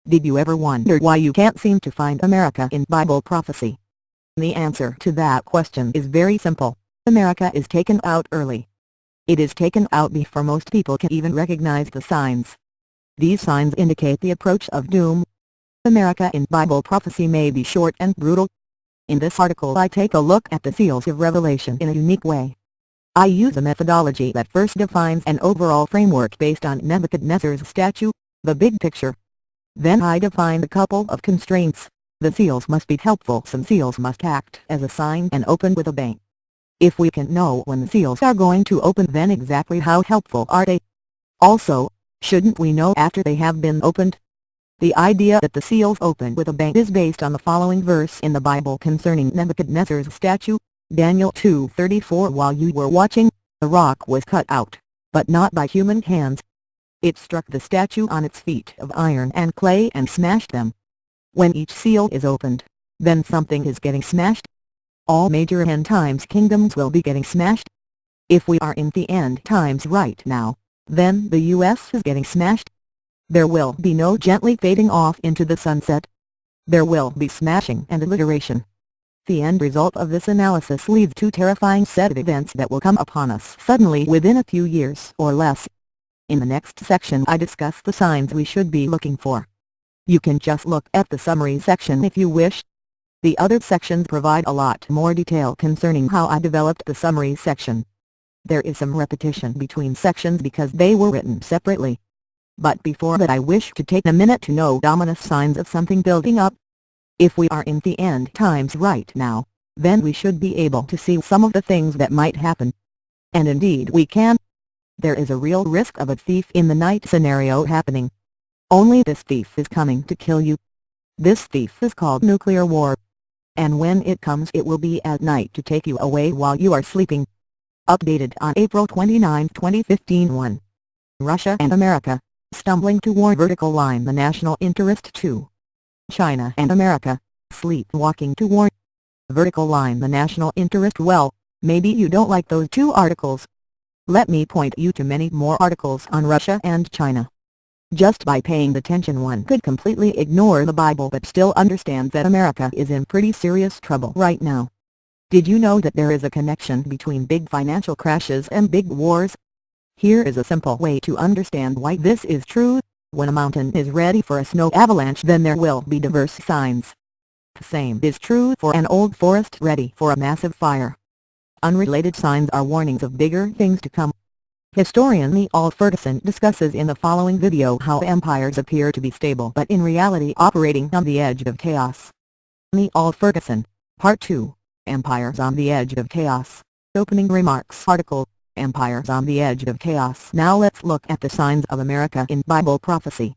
Did you ever wonder why you can't seem to find America in Bible prophecy? The answer to that question is very simple. America is taken out early. It is taken out before most people can even recognize the signs. These signs indicate the approach of doom. America in Bible prophecy may be short and brutal. In this article I take a look at the seals of Revelation in a unique way. I use a methodology that first defines an overall framework based on Nebuchadnezzar's statue, the big picture. Then I define a couple of constraints. The seals must be helpful. Some seals must act as a sign and open with a bang. If we can know when the seals are going to open, then exactly how helpful are they? Also, shouldn't we know after they have been opened? The idea that the seals open with a bang is based on the following verse in the Bible concerning Nebuchadnezzar's statue, Daniel 2:34. While you were watching, the rock was cut out, but not by human hands. It struck the statue on its feet of iron and clay and smashed them. When each seal is opened, then something is getting smashed. All major end times kingdoms will be getting smashed. If we are in the end times right now, then the U.S. is getting smashed. There will be no gently fading off into the sunset. There will be smashing and obliteration. The end result of this analysis leads to terrifying set of events that will come upon us suddenly within a few years or less. In the next section I discuss the signs we should be looking for. You can just look at the summary section if you wish. The other sections provide a lot more detail concerning how I developed the summary section. There is some repetition between sections because they were written separately. But before that I wish to take a minute to note ominous signs of something building up. If we are in the end times right now, then we should be able to see some of the things that might happen. And indeed we can. There is a real risk of a thief in the night scenario happening. Only this thief is coming to kill you. This thief is called nuclear war. And when it comes it will be at night to take you away while you are sleeping. Updated on April 29, 2015. 1. Russia and America, stumbling to war. Vertical line the national interest. 2. China and America, sleepwalking to war. Vertical line the national interest. Well, maybe you don't like those two articles. Let me point you to many more articles on Russia and China. Just by paying attention one could completely ignore the Bible but still understand that America is in pretty serious trouble right now. Did you know that there is a connection between big financial crashes and big wars? Here is a simple way to understand why this is true. When a mountain is ready for a snow avalanche, then there will be diverse signs. The same is true for an old forest ready for a massive fire. Unrelated signs are warnings of bigger things to come. Historian Neil Ferguson discusses in the following video how empires appear to be stable but in reality operating on the edge of chaos. Neil Ferguson, Part 2, Empires on the Edge of Chaos. Opening remarks. Article, Empires on the Edge of Chaos. Now let's look at the signs of America in Bible prophecy.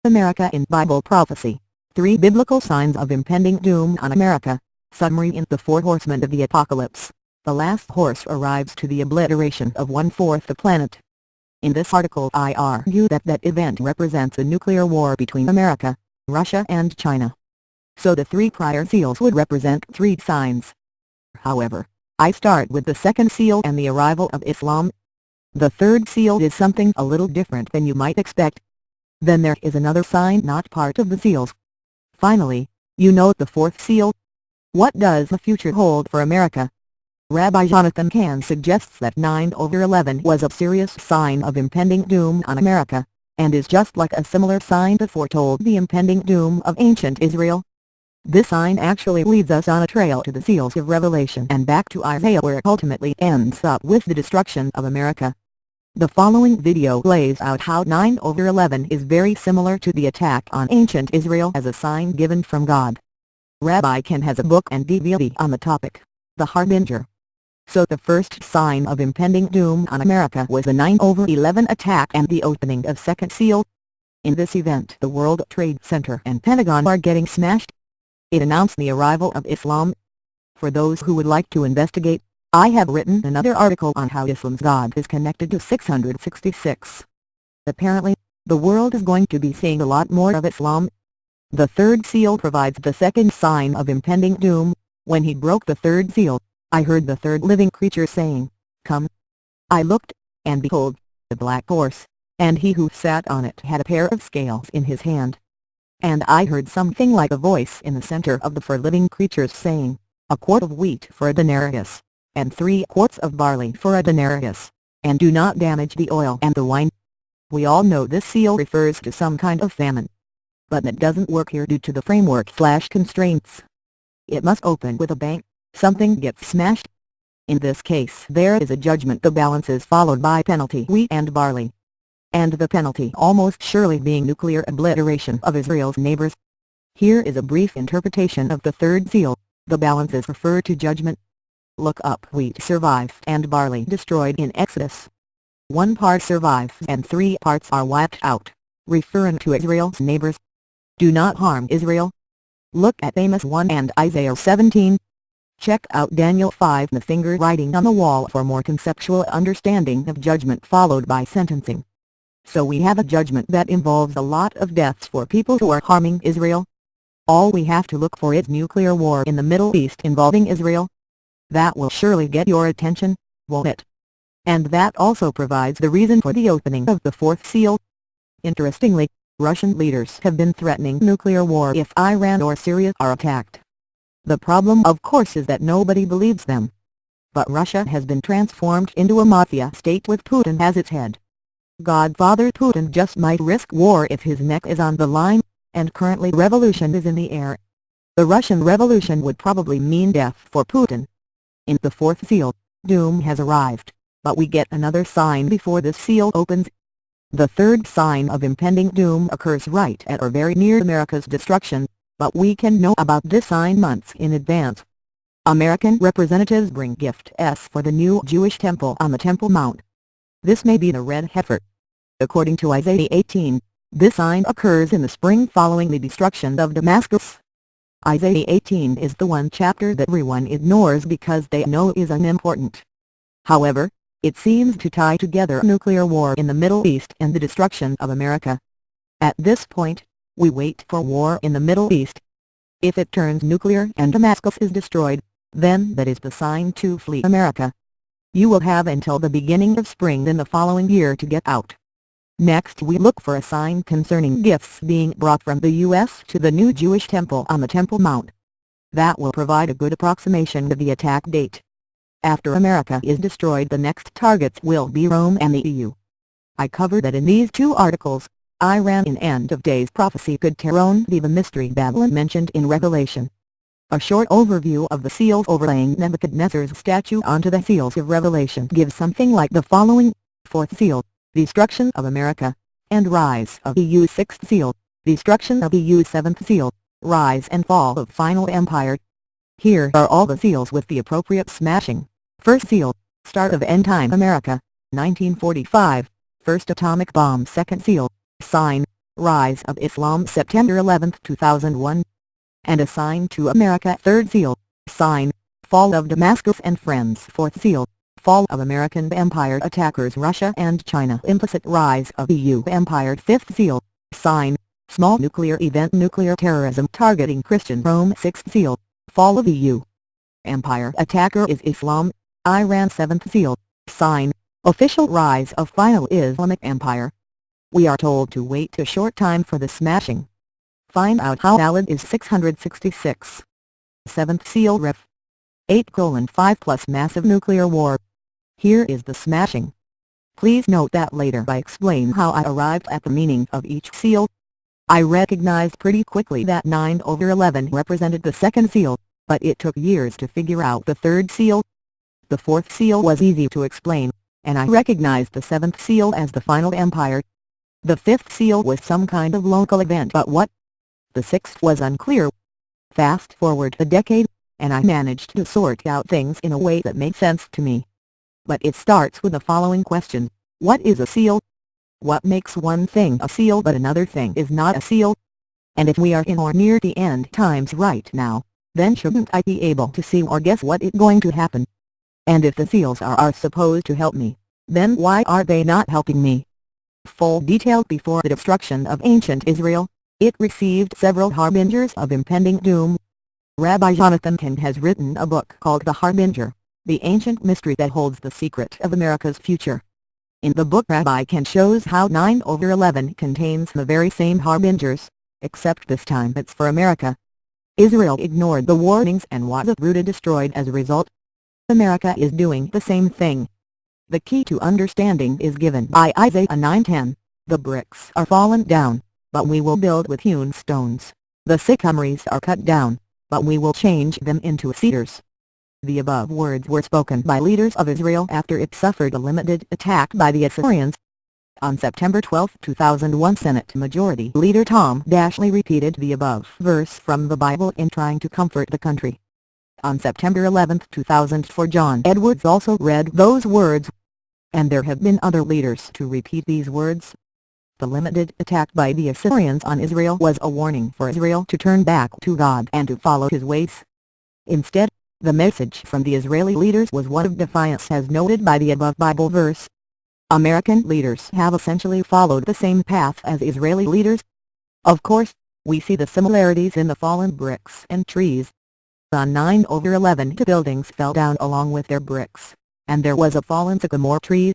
America in Bible prophecy. 3 biblical signs of impending doom on America. Summary. In the 4 horsemen of the apocalypse, the last horse arrives to the obliteration of 1/4 the planet. In this article I argue that that event represents a nuclear war between America, Russia and China. So the 3 prior seals would represent 3 signs. However, I start with the second seal and the arrival of Islam. The third seal is something a little different than you might expect. Then there is another sign not part of the seals. Finally, you know the 4th seal. What does the future hold for America? Rabbi Jonathan Cahn suggests that 9/11 was a serious sign of impending doom on America, and is just like a similar sign that foretold the impending doom of ancient Israel. This sign actually leads us on a trail to the seals of Revelation and back to Isaiah, where it ultimately ends up with the destruction of America. The following video lays out how 9/11 is very similar to the attack on ancient Israel as a sign given from God. Rabbi Cahn has a book and DVD on the topic, The Harbinger. So the first sign of impending doom on America was the 9/11 attack and the opening of second seal. In this event the World Trade Center and Pentagon are getting smashed. It announced the arrival of Islam. For those who would like to investigate, I have written another article on how Islam's God is connected to 666. Apparently, the world is going to be seeing a lot more of Islam. The third seal provides the second sign of impending doom. When he broke the third seal, I heard the third living creature saying, "Come." I looked, and behold, a black horse, and he who sat on it had a pair of scales in his hand. and I heard something like a voice in the center of the four living creatures saying, "A quart of wheat for a denarius, and 3 quarts of barley for a denarius, and do not damage the oil and the wine." We all know this seal refers to some kind of famine. But that doesn't work here due to the framework/constraints. It must open with a bang, something gets smashed. In this case there is a judgment, the balance is followed by penalty, wheat and barley. And the penalty almost surely being nuclear obliteration of Israel's neighbors. Here is a brief interpretation of the third seal. The balances refer to judgment. Look up: wheat survived and barley destroyed in Exodus. 1 part survives and 3 parts are wiped out, referring to Israel's neighbors. Do not harm Israel. Look at Amos 1 and Isaiah 17. Check out Daniel 5, the finger writing on the wall, for more conceptual understanding of judgment followed by sentencing. So we have a judgment that involves a lot of deaths for people who are harming Israel. All we have to look for is nuclear war in the Middle East involving Israel. That will surely get your attention, won't it? And that also provides the reason for the opening of the 4th seal. Interestingly, Russian leaders have been threatening nuclear war if Iran or Syria are attacked. The problem of course is that nobody believes them. But Russia has been transformed into a mafia state with Putin as its head. Godfather Putin just might risk war if his neck is on the line, and currently revolution is in the air. The Russian Revolution would probably mean death for Putin. In the 4th seal, doom has arrived, but we get another sign before this seal opens. The 3rd sign of impending doom occurs right at or very near America's destruction, but we can know about this sign months in advance. American representatives bring gifts for the new Jewish temple on the Temple Mount. This may be the red heifer. According to Isaiah 18, this sign occurs in the spring following the destruction of Damascus. Isaiah 18 is the one chapter that everyone ignores because they know is unimportant. However, it seems to tie together nuclear war in the Middle East and the destruction of America. At this point, we wait for war in the Middle East. If it turns nuclear and Damascus is destroyed, then that is the sign to flee America. You will have until the beginning of spring in the following year to get out. Next we look for a sign concerning gifts being brought from the U.S. to the new Jewish temple on the Temple Mount. That will provide a good approximation of the attack date. After America is destroyed, the next targets will be Rome and the EU. I covered that in these 2 articles. Iran in End of Days prophecy could tear on the mystery Babylon mentioned in Revelation. A short overview of the seals overlaying Nebuchadnezzar's statue onto the seals of Revelation gives something like the following: 4th seal, destruction of America, and rise of EU. 6th seal, destruction of EU. 7th seal, rise and fall of final empire. Here are all the seals with the appropriate smashing. 1st seal, start of end time America, 1945, first atomic bomb. 2nd seal, sign, rise of Islam, September 11, 2001. And a sign to America. 3rd seal, sign, fall of Damascus and friends. 4th seal, fall of American empire attackers Russia and China, implicit rise of EU empire. 5th seal, sign, small nuclear event, nuclear terrorism targeting Christian Rome. 6th seal, fall of EU empire, attacker is Islam, Iran. 7th seal, sign, official rise of final Islamic empire. We are told to wait a short time for the smashing. Find out how valid is 666. 7th seal, Ref. 8:5 plus massive nuclear war. Here is the smashing. Please note that later I explain how I arrived at the meaning of each seal. I recognized pretty quickly that 9/11 represented the 2nd seal, but it took years to figure out the 3rd seal. The 4th seal was easy to explain, and I recognized the 7th seal as the final empire. The 5th seal was some kind of local event, but what? The 6th was unclear. Fast forward a decade, and I managed to sort out things in a way that made sense to me. But it starts with the following question: what is a seal? What makes one thing a seal but another thing is not a seal? And if we are in or near the end times right now, then shouldn't I be able to see or guess what is going to happen? And if the seals are supposed to help me, then why are they not helping me? Full detail: before the destruction of ancient Israel, it received several harbingers of impending doom. Rabbi Jonathan Kent has written a book called The Harbinger, the ancient mystery that holds the secret of America's future. In the book, Rabbi Kent shows how 9/11 contains the very same harbingers, except this time it's for America. Israel ignored the warnings and was uprooted, destroyed as a result. America is doing the same thing. The key to understanding is given by Isaiah 9:10. The bricks are fallen down, but we will build with hewn stones. The sycamores are cut down, but we will change them into cedars. The above words were spoken by leaders of Israel after it suffered a limited attack by the Assyrians. On September 12, 2001, Senate Majority Leader Tom Daschle repeated the above verse from the Bible in trying to comfort the country. On September 11, 2004, John Edwards also read those words. And there have been other leaders to repeat these words. The limited attack by the Assyrians on Israel was a warning for Israel to turn back to God and to follow His ways. Instead, the message from the Israeli leaders was one of defiance, as noted by the above Bible verse. American leaders have essentially followed the same path as Israeli leaders. Of course, we see the similarities in the fallen bricks and trees. On 9/11, the buildings fell down along with their bricks, and there was a fallen sycamore tree.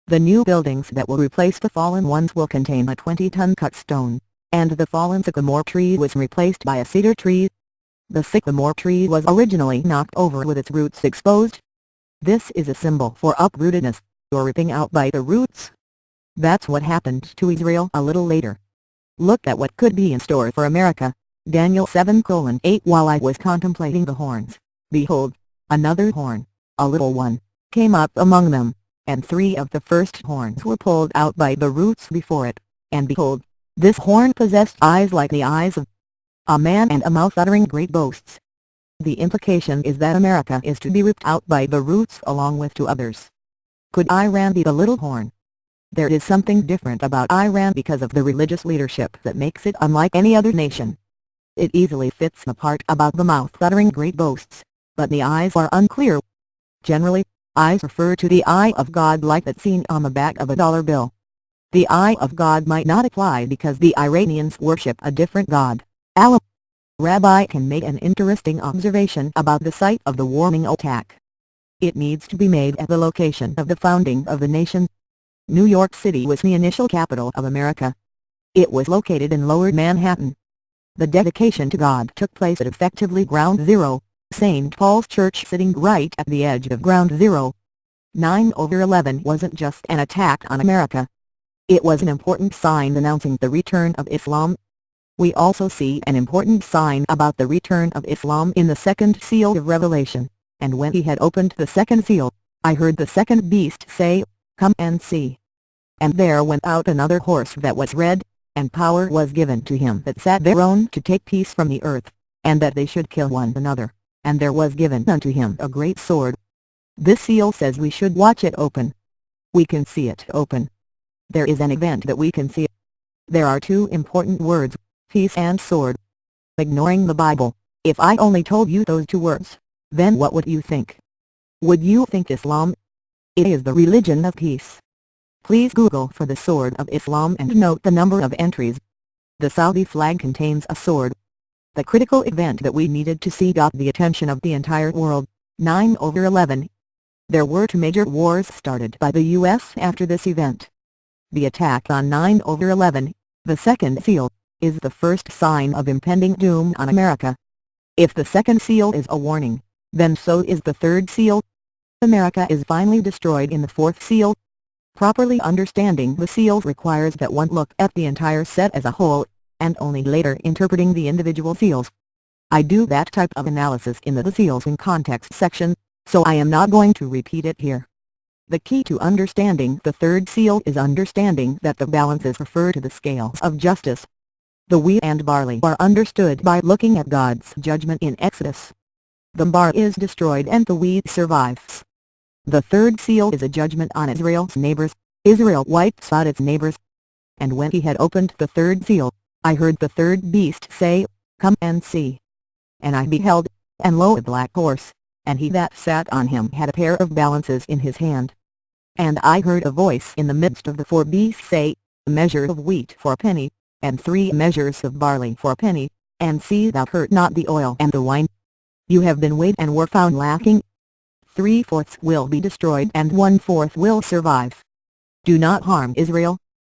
The new buildings that will replace the fallen ones will contain a 20-ton cut stone, and the fallen sycamore tree was replaced by a cedar tree. The sycamore tree was originally knocked over with its roots exposed. This is a symbol for uprootedness, or ripping out by the roots. That's what happened to Israel a little later. Look at what could be in store for America. Daniel 7:8. While I was contemplating the horns, behold, another horn, a little one, came up among them, and 3 of the first horns were pulled out by the roots before it, and behold, this horn possessed eyes like the eyes of a man and a mouth uttering great boasts. The implication is that America is to be ripped out by the roots along with 2 others. Could Iran be the little horn? There is something different about Iran because of the religious leadership that makes it unlike any other nation. It easily fits the part about the mouth uttering great boasts, but the eyes are unclear. Generally, eyes refer to the eye of God like that seen on the back of a dollar bill. The eye of God might not apply because the Iranians worship a different God, Allah. Rabbi can make an interesting observation about the site of the warning attack. It needs to be made at the location of the founding of the nation. New York City was the initial capital of America. It was located in Lower Manhattan. The dedication to God took place at effectively Ground Zero, St. Paul's Church sitting right at the edge of Ground Zero. 9/11 wasn't just an attack on America. It was an important sign announcing the return of Islam. We also see an important sign about the return of Islam in the second seal of Revelation. And when he had opened the second seal, I heard the second beast say, "Come and see." And there went out another horse that was red, and power was given to him that sat thereon to take peace from the earth, and that they should kill one another, and there was given unto him a great sword. This seal says we should watch it open. We can see it open. There is an event that we can see. There are 2 important words, peace and sword. Ignoring the Bible, if I only told you those 2 words, then what would you think? Would you think Islam? It is the religion of peace. Please Google for the sword of Islam and note the number of entries. The Saudi flag contains a sword. The critical event that we needed to see got the attention of the entire world. 9/11. There were 2 major wars started by the U.S. after this event. The attack on 9/11, the second seal, is the first sign of impending doom on America. If the second seal is a warning, then so is the third seal. America is finally destroyed in the fourth seal. Properly understanding the seals requires that one look at the entire set as a whole, and only later interpreting the individual seals. I do that type of analysis in the seals in context section, so I am not going to repeat it here. The key to understanding the third seal is understanding that the balances refer to the scales of justice. The wheat and barley are understood by looking at God's judgment in Exodus. The bar is destroyed and the wheat survives. The third seal is a judgment on Israel's neighbors. Israel wipes out its neighbors. And when he had opened the third seal, I heard the third beast say, "Come and see." And I beheld, and lo a black horse, and he that sat on him had a pair of balances in his hand. And I heard a voice in the midst of the 4 beasts say, "A measure of wheat for a penny, and 3 measures of barley for a penny, and see thou hurt not the oil and the wine. You have been weighed and were found lacking. 3/4 will be destroyed and 1/4 will survive. Do not harm Israel,